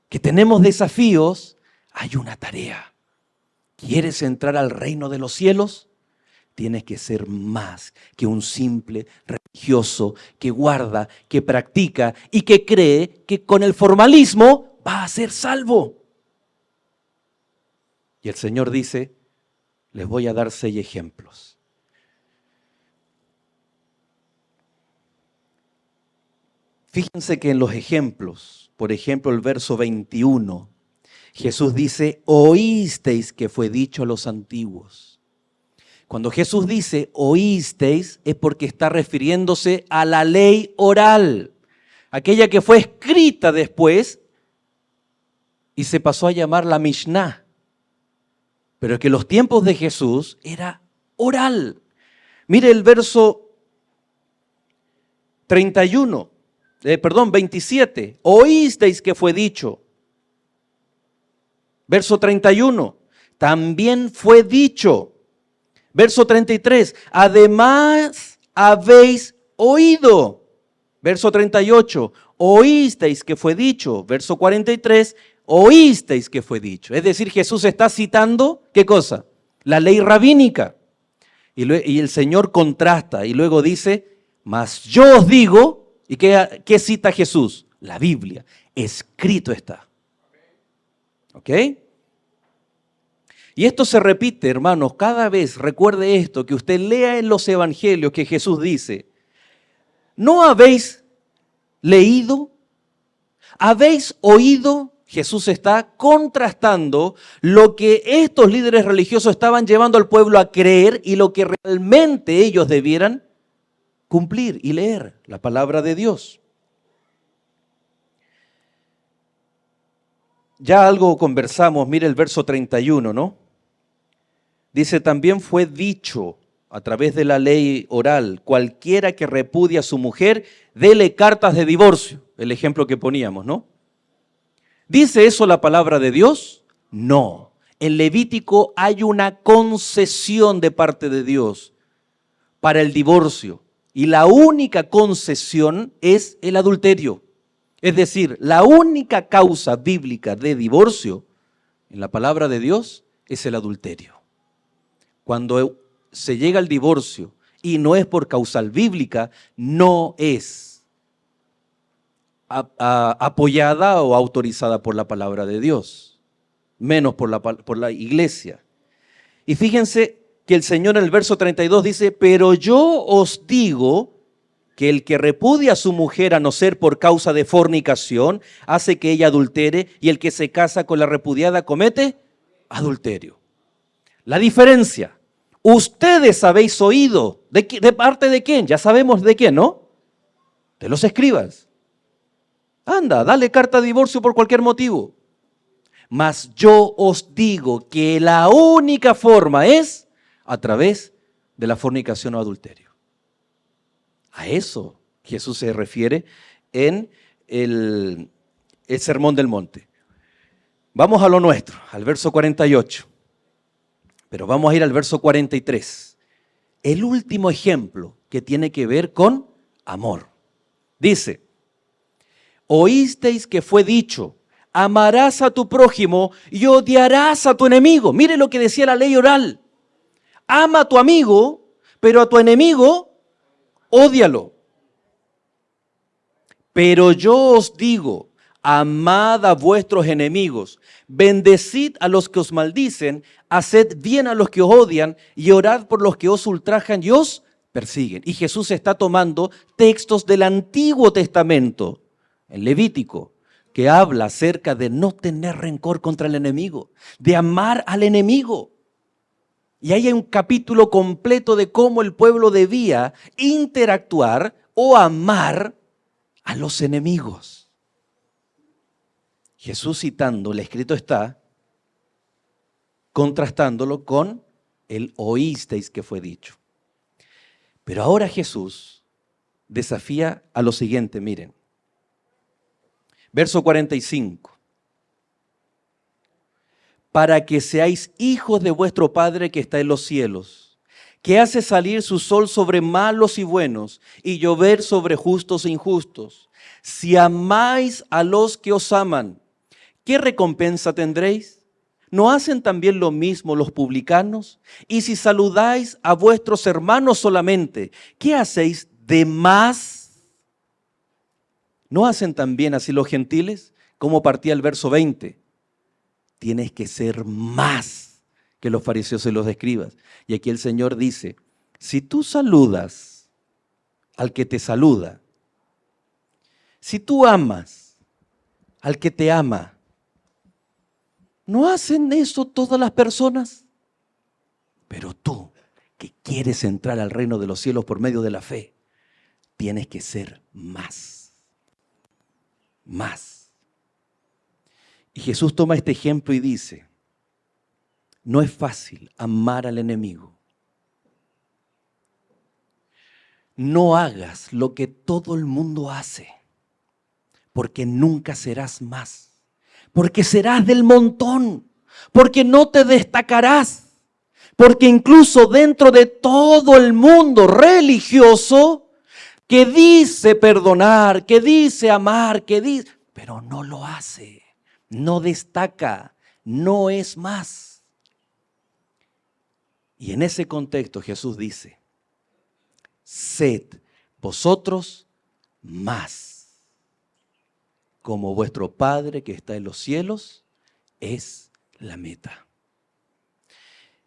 que tenemos desafíos, hay una tarea. ¿Quieres entrar al reino de los cielos? Tienes que ser más que un simple religioso que guarda, que practica y que cree que con el formalismo va a ser salvo. Y el Señor dice, les voy a dar 6 ejemplos. Fíjense que en los ejemplos, por ejemplo el verso 21, Jesús dice, oísteis que fue dicho a los antiguos. Cuando Jesús dice oísteis es porque está refiriéndose a la ley oral, aquella que fue escrita después y se pasó a llamar la Mishnah. Pero que los tiempos de Jesús era oral. Mire el verso 27. Oísteis que fue dicho. Verso 31. También fue dicho. Verso 33. Además habéis oído. Verso 38. oísteis que fue dicho. Verso 43, oísteis que fue dicho. Es decir, Jesús está citando, ¿qué cosa? La ley rabínica. Y el Señor contrasta y luego dice, mas yo os digo, ¿y qué cita Jesús? La Biblia, escrito está. ¿Ok? Y esto se repite, hermanos, cada vez, recuerde esto, que usted lea en los evangelios que Jesús dice, ¿no habéis leído? ¿Habéis oído? Jesús está contrastando lo que estos líderes religiosos estaban llevando al pueblo a creer y lo que realmente ellos debieran cumplir y leer, la palabra de Dios. Ya algo conversamos, mire el verso 31, ¿no? Dice, también fue dicho a través de la ley oral, cualquiera que repudia a su mujer, dele cartas de divorcio, el ejemplo que poníamos, ¿no? ¿Dice eso la palabra de Dios? No. En Levítico hay una concesión de parte de Dios para el divorcio. Y la única concesión es el adulterio. Es decir, la única causa bíblica de divorcio en la palabra de Dios es el adulterio. Cuando se llega al divorcio y no es por causal bíblica, no es apoyada o autorizada por la palabra de Dios, menos por la iglesia. Y fíjense que el Señor en el verso 32 dice, pero yo os digo que el que repudia a su mujer a no ser por causa de fornicación, hace que ella adultere, y el que se casa con la repudiada comete adulterio. La diferencia, ustedes habéis oído, ¿de parte de quién? Ya sabemos de quién, ¿no? De los escribas. Anda, dale carta de divorcio por cualquier motivo. Mas yo os digo que la única forma es a través de la fornicación o adulterio. A eso Jesús se refiere en el Sermón del Monte. Vamos a lo nuestro, al verso 48. Pero vamos a ir al verso 43. El último ejemplo que tiene que ver con amor. Dice, oísteis que fue dicho, amarás a tu prójimo y odiarás a tu enemigo. Mire lo que decía la ley oral. Ama a tu amigo, pero a tu enemigo, ódialo. Pero yo os digo, amad a vuestros enemigos, bendecid a los que os maldicen, haced bien a los que os odian y orad por los que os ultrajan y os persiguen. Y Jesús está tomando textos del Antiguo Testamento, en Levítico, que habla acerca de no tener rencor contra el enemigo, de amar al enemigo. Y ahí hay un capítulo completo de cómo el pueblo debía interactuar o amar a los enemigos. Jesús citando, el escrito está, contrastándolo con el oísteis que fue dicho. Pero ahora Jesús desafía a lo siguiente, miren. Verso 45. Para que seáis hijos de vuestro Padre que está en los cielos, que hace salir su sol sobre malos y buenos y llover sobre justos e injustos. Si amáis a los que os aman, ¿qué recompensa tendréis? ¿No hacen también lo mismo los publicanos? Y si saludáis a vuestros hermanos solamente, ¿qué hacéis de más? ¿No hacen también así los gentiles? Como partía el verso 20. Tienes que ser más que los fariseos y los escribas. Y aquí el Señor dice, si tú saludas al que te saluda, si tú amas al que te ama, ¿no hacen eso todas las personas? Pero tú, que quieres entrar al reino de los cielos por medio de la fe, tienes que ser más. Más. Y Jesús toma este ejemplo y dice, no es fácil amar al enemigo. No hagas lo que todo el mundo hace, porque nunca serás más, porque serás del montón, porque no te destacarás, porque incluso dentro de todo el mundo religioso, que dice perdonar, que dice amar, pero no lo hace, no destaca, no es más. Y en ese contexto Jesús dice, sed vosotros más, como vuestro Padre que está en los cielos es la meta.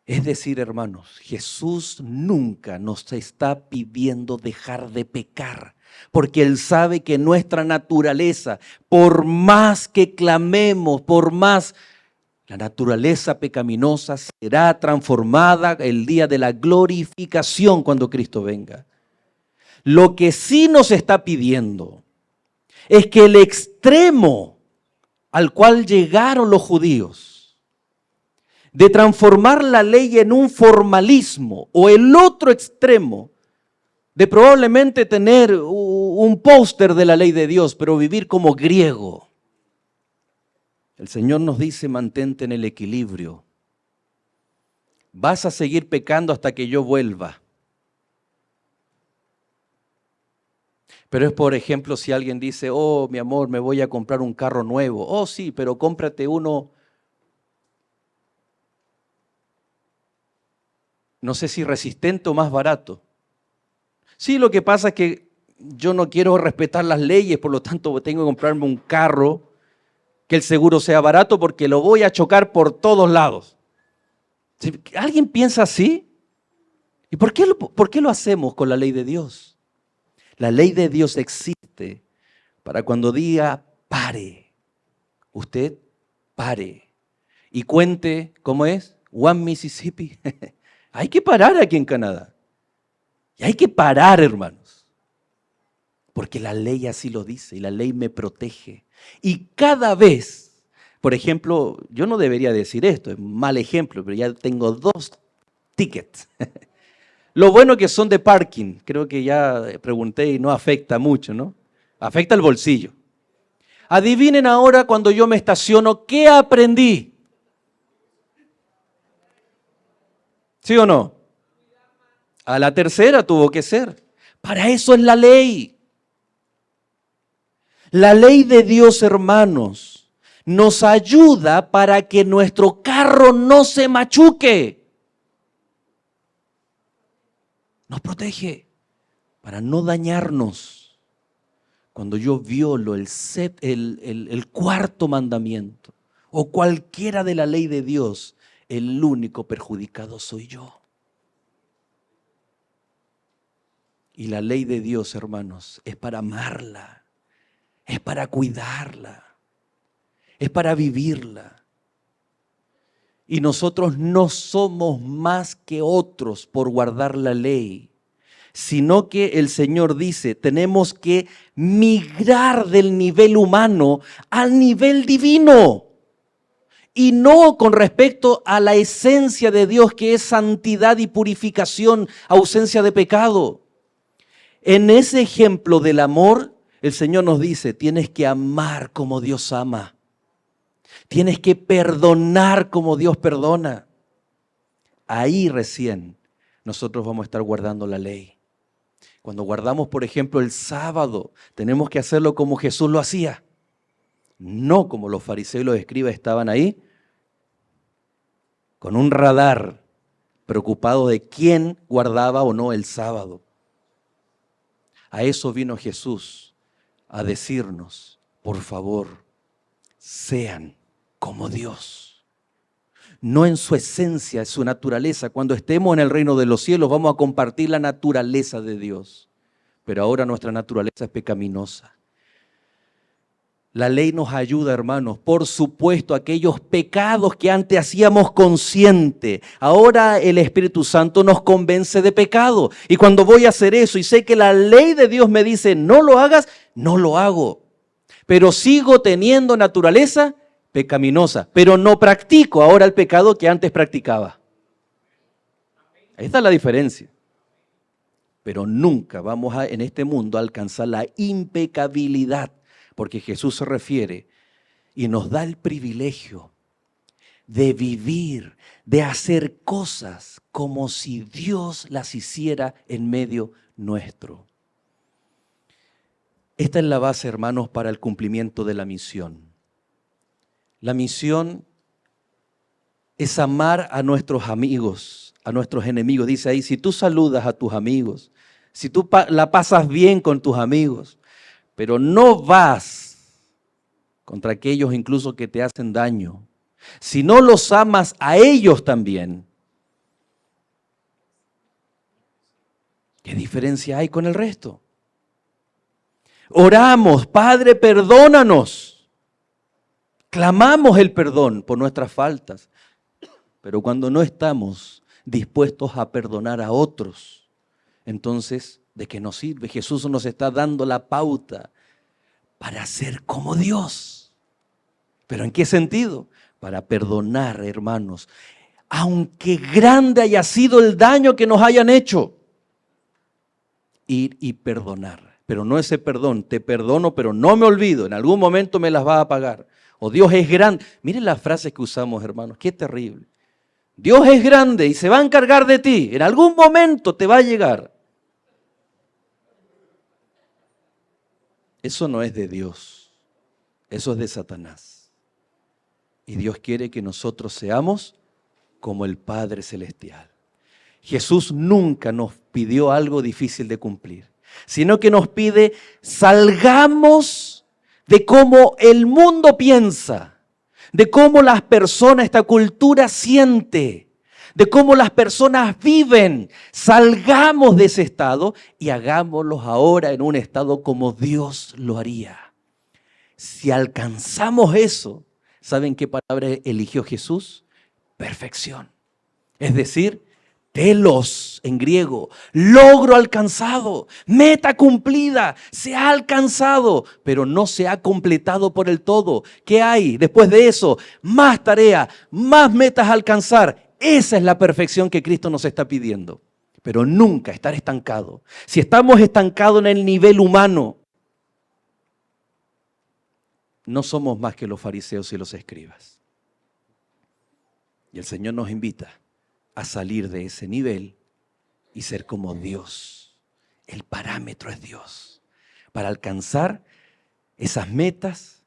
Es decir, hermanos, Jesús nunca nos está pidiendo dejar de pecar, porque Él sabe que nuestra naturaleza, por más que clamemos, por más, la naturaleza pecaminosa será transformada el día de la glorificación cuando Cristo venga. Lo que sí nos está pidiendo es que el extremo al cual llegaron los judíos, de transformar la ley en un formalismo, o el otro extremo de probablemente tener un póster de la ley de Dios, pero vivir como griego. El Señor nos dice, mantente en el equilibrio. Vas a seguir pecando hasta que yo vuelva. Pero es, por ejemplo, si alguien dice, oh, mi amor, me voy a comprar un carro nuevo. Oh, sí, pero cómprate uno, no sé si resistente o más barato. Sí, lo que pasa es que yo no quiero respetar las leyes, por lo tanto tengo que comprarme un carro que el seguro sea barato porque lo voy a chocar por todos lados. ¿Alguien piensa así? ¿Y por qué lo hacemos con la ley de Dios? La ley de Dios existe para cuando diga pare, usted pare y cuente, ¿cómo es? One Mississippi. Hay que parar aquí en Canadá. Y hay que parar, hermanos. Porque la ley así lo dice y la ley me protege. Y cada vez, por ejemplo, yo no debería decir esto, es un mal ejemplo, pero ya tengo 2 tickets. Lo bueno que son de parking, creo que ya pregunté y no afecta mucho, ¿no? Afecta el bolsillo. Adivinen ahora cuando yo me estaciono, ¿qué aprendí? ¿Sí o no? A la tercera tuvo que ser. Para eso es la ley. La ley de Dios, hermanos, nos ayuda para que nuestro carro no se machuque. Nos protege para no dañarnos. Cuando yo violo el 4.º mandamiento o cualquiera de la ley de Dios, el único perjudicado soy yo. Y la ley de Dios, hermanos, es para amarla, es para cuidarla, es para vivirla. Y nosotros no somos más que otros por guardar la ley, sino que el Señor dice, tenemos que migrar del nivel humano al nivel divino. Y no con respecto a la esencia de Dios, que es santidad y purificación, ausencia de pecado. En ese ejemplo del amor, el Señor nos dice, tienes que amar como Dios ama. Tienes que perdonar como Dios perdona. Ahí recién nosotros vamos a estar guardando la ley. Cuando guardamos, por ejemplo, el sábado, tenemos que hacerlo como Jesús lo hacía. No como los fariseos y los escribas estaban ahí, con un radar, preocupados de quién guardaba o no el sábado. A eso vino Jesús, a decirnos, por favor, sean como Dios. No en su esencia, en su naturaleza. Cuando estemos en el reino de los cielos vamos a compartir la naturaleza de Dios. Pero ahora nuestra naturaleza es pecaminosa. La ley nos ayuda, hermanos, por supuesto, aquellos pecados que antes hacíamos consciente. Ahora el Espíritu Santo nos convence de pecado. Y cuando voy a hacer eso y sé que la ley de Dios me dice no lo hagas, no lo hago. Pero sigo teniendo naturaleza pecaminosa, pero no practico ahora el pecado que antes practicaba. Ahí está la diferencia. Pero nunca vamos en este mundo a alcanzar la impecabilidad. Porque Jesús se refiere y nos da el privilegio de vivir, de hacer cosas como si Dios las hiciera en medio nuestro. Esta es la base, hermanos, para el cumplimiento de la misión. La misión es amar a nuestros amigos, a nuestros enemigos. Dice ahí, si tú saludas a tus amigos, si tú la pasas bien con tus amigos, pero no vas contra aquellos incluso que te hacen daño, si no los amas a ellos también, ¿qué diferencia hay con el resto? Oramos, Padre, perdónanos. Clamamos el perdón por nuestras faltas. Pero cuando no estamos dispuestos a perdonar a otros, entonces, ¿de qué nos sirve? Jesús nos está dando la pauta para ser como Dios. ¿Pero en qué sentido? Para perdonar, hermanos, aunque grande haya sido el daño que nos hayan hecho. Ir y perdonar. Pero no ese perdón, te perdono, pero no me olvido, en algún momento me las vas a pagar. O Dios es grande. Miren las frases que usamos, hermanos, qué terrible. Dios es grande y se va a encargar de ti. En algún momento te va a llegar. Eso no es de Dios. Eso es de Satanás. Y Dios quiere que nosotros seamos como el Padre Celestial. Jesús nunca nos pidió algo difícil de cumplir, sino que nos pide salgamos de cómo el mundo piensa, de cómo las personas, esta cultura siente, de cómo las personas viven. Salgamos de ese estado y hagámoslo ahora en un estado como Dios lo haría. Si alcanzamos eso, ¿saben qué palabra eligió Jesús? Perfección. Es decir, telos en griego, logro alcanzado, meta cumplida, se ha alcanzado, pero no se ha completado por el todo. ¿Qué hay después de eso? Más tarea, más metas a alcanzar. Esa es la perfección que Cristo nos está pidiendo, pero nunca estar estancado. Si estamos estancados en el nivel humano, no somos más que los fariseos y los escribas. Y el Señor nos invita a salir de ese nivel y ser como Dios. El parámetro es Dios. Para alcanzar esas metas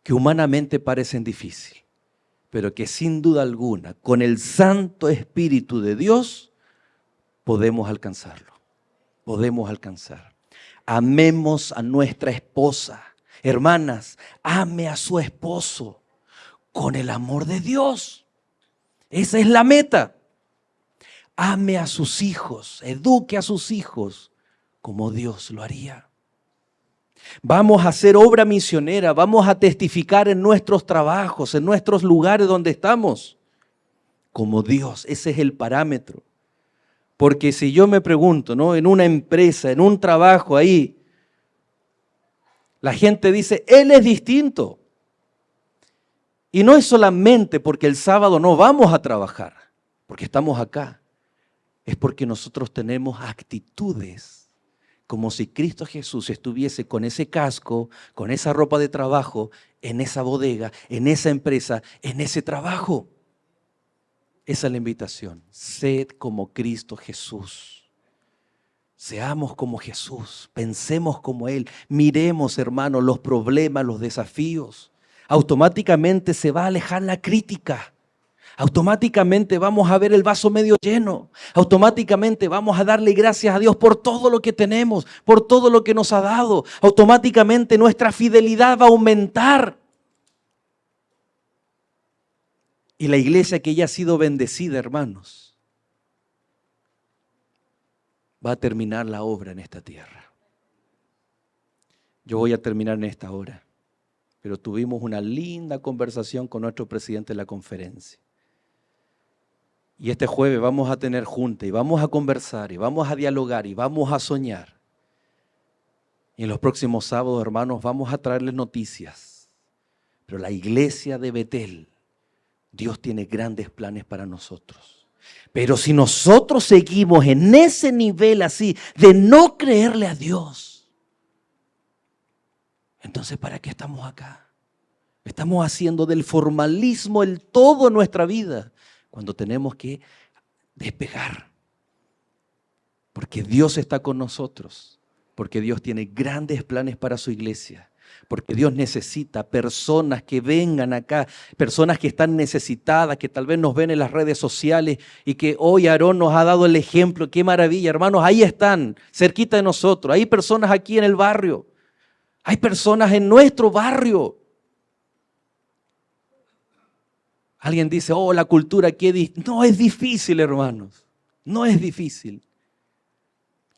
que humanamente parecen difíciles, pero que sin duda alguna, con el Santo Espíritu de Dios, podemos alcanzarlo. Podemos alcanzar. Amemos a nuestra esposa. Hermanas, ame a su esposo con el amor de Dios. Esa es la meta. Ame a sus hijos, eduque a sus hijos como Dios lo haría. Vamos a hacer obra misionera, vamos a testificar en nuestros trabajos, en nuestros lugares donde estamos, como Dios. Ese es el parámetro. Porque si yo me pregunto, ¿no?, en una empresa, en un trabajo ahí, la gente dice, él es distinto. Y no es solamente porque el sábado no vamos a trabajar, porque estamos acá. Es porque nosotros tenemos actitudes como si Cristo Jesús estuviese con ese casco, con esa ropa de trabajo, en esa bodega, en esa empresa, en ese trabajo. Esa es la invitación. Sed como Cristo Jesús. Seamos como Jesús, pensemos como Él. Miremos, hermanos, los problemas, los desafíos. Automáticamente se va a alejar la crítica. Automáticamente vamos a ver el vaso medio lleno. Automáticamente vamos a darle gracias a Dios por todo lo que tenemos, por todo lo que nos ha dado. Automáticamente nuestra fidelidad va a aumentar. Y la iglesia que ya ha sido bendecida, hermanos, va a terminar la obra en esta tierra. Yo voy a terminar en esta hora, pero tuvimos una linda conversación con nuestro presidente de la conferencia. Y este jueves vamos a tener junta y vamos a conversar y vamos a dialogar y vamos a soñar. Y en los próximos sábados, hermanos, vamos a traerles noticias. Pero la iglesia de Betel, Dios tiene grandes planes para nosotros. Pero si nosotros seguimos en ese nivel así de no creerle a Dios, entonces ¿para qué estamos acá? Estamos haciendo del formalismo el todo en nuestra vida, cuando tenemos que despegar. Porque Dios está con nosotros. Porque Dios tiene grandes planes para su iglesia. Porque Dios necesita personas que vengan acá, personas que están necesitadas, que tal vez nos ven en las redes sociales y que hoy Aarón nos ha dado el ejemplo. ¡Qué maravilla, hermanos! Ahí están, cerquita de nosotros. Hay personas aquí en el barrio. Hay personas en nuestro barrio. Alguien dice, oh, la cultura, no es difícil, hermanos. No es difícil.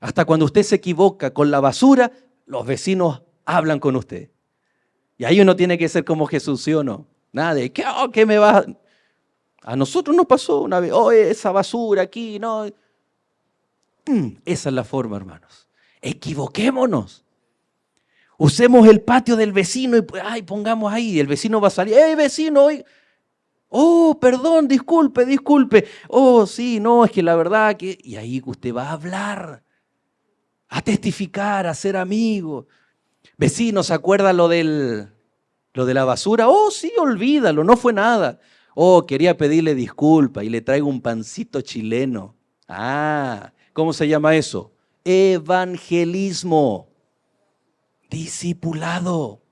Hasta cuando usted se equivoca con la basura, los vecinos hablan con usted. Y ahí uno tiene que ser como Jesús, ¿sí o no? Nada de, ¿qué me va? A nosotros nos pasó una vez, oh, esa basura aquí, no. Esa es la forma, hermanos. Equivoquémonos. Usemos el patio del vecino y pongamos ahí. Y el vecino va a salir, vecino! Oh, perdón, disculpe. Oh, sí, no, es que la verdad que... Y ahí usted va a hablar, a testificar, a ser amigo. Vecino, ¿se acuerda lo de la basura? Oh, sí, olvídalo, no fue nada. Oh, quería pedirle disculpa y le traigo un pancito chileno. ¿Cómo se llama eso? Evangelismo. Discipulado.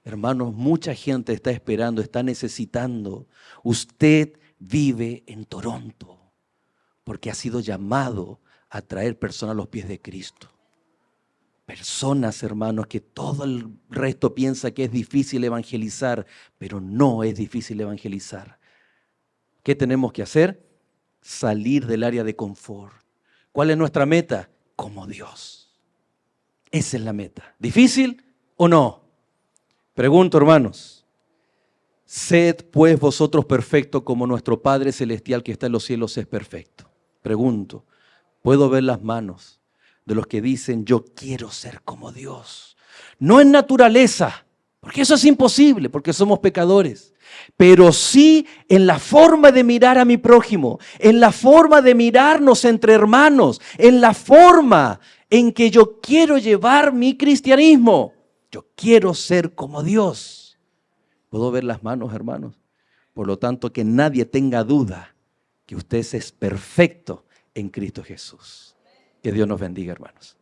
Hermanos, mucha gente está esperando, está necesitando. Usted vive en Toronto porque ha sido llamado a traer personas a los pies de Cristo. Personas, hermanos, que todo el resto piensa que es difícil evangelizar, pero no es difícil evangelizar. ¿Qué tenemos que hacer? Salir del área de confort. ¿Cuál es nuestra meta? Como Dios. Esa es la meta. ¿Difícil o no? Pregunto, hermanos. Sed pues vosotros perfectos como nuestro Padre Celestial que está en los cielos es perfecto. Pregunto, ¿puedo ver las manos de los que dicen yo quiero ser como Dios? No en naturaleza, porque eso es imposible, porque somos pecadores. Pero sí en la forma de mirar a mi prójimo, en la forma de mirarnos entre hermanos, en la forma en que yo quiero llevar mi cristianismo. Yo quiero ser como Dios. ¿Puedo ver las manos, hermanos? Por lo tanto, que nadie tenga duda que usted es perfecto en Cristo Jesús. Que Dios nos bendiga, hermanos.